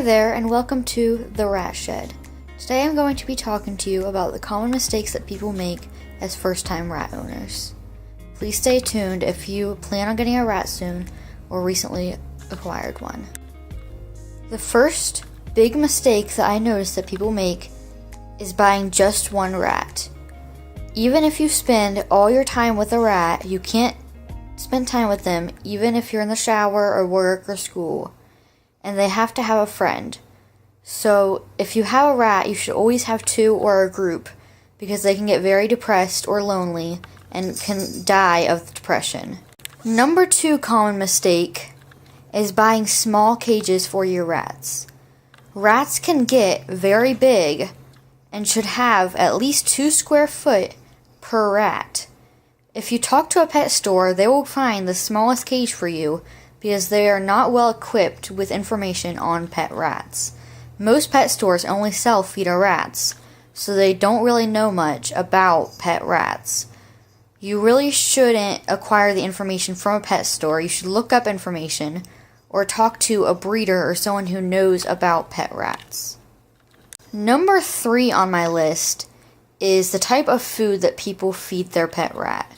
Hi there, and welcome to The Rat Shed. Today I'm going to be talking to you about the common mistakes that people make as first-time rat owners. Please stay tuned if you plan on getting a rat soon or recently acquired one. The first big mistake that I notice that people make is buying just one rat. Even if you spend all your time with a rat, you can't spend time with them even if you're in the shower or work or school. And they have to have a friend. So if you have a rat, you should always have two or a group because they can get very depressed or lonely and can die of depression. Number 2 common mistake is buying small cages for your rats. Rats can get very big and should have at least 2 square foot per rat. If you talk to a pet store, they will find the smallest cage for you because they are not well equipped with information on pet rats. Most pet stores only sell feeder rats, so they don't really know much about pet rats. You really shouldn't acquire the information from a pet store. You should look up information or talk to a breeder or someone who knows about pet rats. Number 3 on my list is the type of food that people feed their pet rat.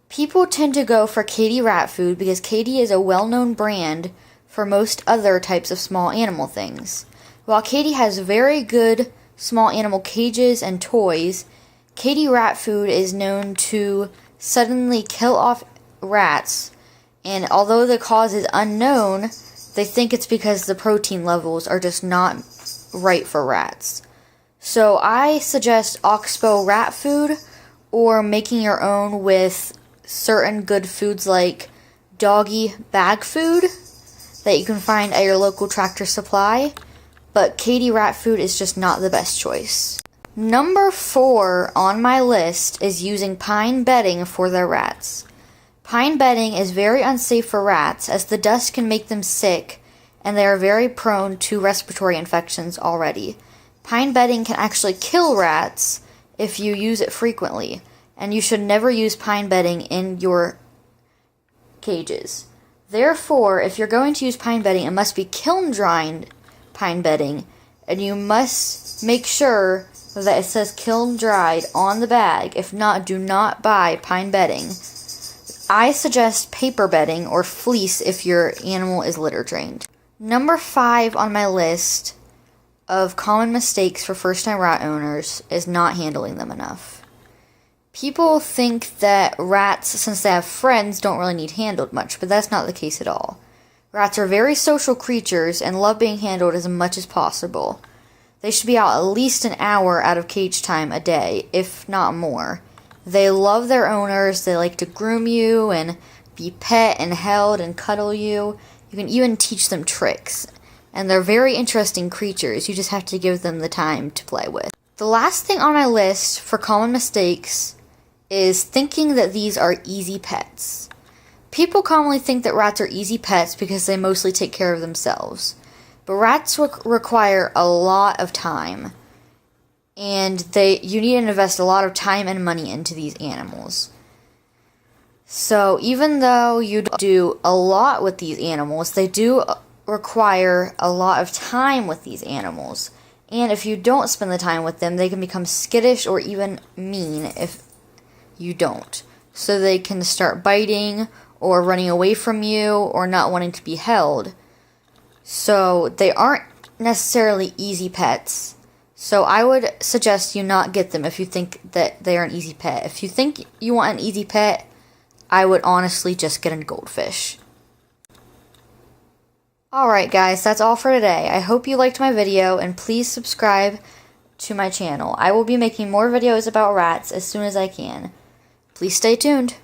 People tend to go for Kaytee rat food because Kaytee is a well-known brand for most other types of small animal things. While Kaytee has very good small animal cages and toys, Kaytee rat food is known to suddenly kill off rats, and although the cause is unknown, they think it's because the protein levels are just not right for rats. So I suggest Oxbow rat food or making your own with certain good foods like doggy bag food that you can find at your local Tractor Supply, but Kaytee rat food is just not the best choice. Number 4 on my list is using pine bedding for their rats. Pine bedding is very unsafe for rats as the dust can make them sick and they are very prone to respiratory infections already. Pine bedding can actually kill rats if you use it frequently, and you should never use pine bedding in your cages. Therefore, if you're going to use pine bedding, it must be kiln-dried pine bedding, and you must make sure that it says kiln-dried on the bag. If not, do not buy pine bedding. I suggest paper bedding or fleece if your animal is litter trained. Number 5 on my list of common mistakes for first-time rat owners is not handling them enough. People think that rats, since they have friends, don't really need handled much, but that's not the case at all. Rats are very social creatures and love being handled as much as possible. They should be out at least an hour out of cage time a day, if not more. They love their owners, they like to groom you and be pet and held and cuddle you. You can even teach them tricks. And they're very interesting creatures, you just have to give them the time to play with. The last thing on my list for common mistakes is thinking that these are easy pets. People commonly think that rats are easy pets because they mostly take care of themselves. But rats require a lot of time. And you need to invest a lot of time and money into these animals. So even though you do a lot with these animals, they do require a lot of time with these animals. And if you don't spend the time with them, they can become skittish or even mean if you don't. So they can start biting or running away from you or not wanting to be held. So they aren't necessarily easy pets. So I would suggest you not get them if you think that they are an easy pet. If you think you want an easy pet, I would honestly just get a goldfish. Alright guys, that's all for today. I hope you liked my video and please subscribe to my channel. I will be making more videos about rats as soon as I can. Please stay tuned.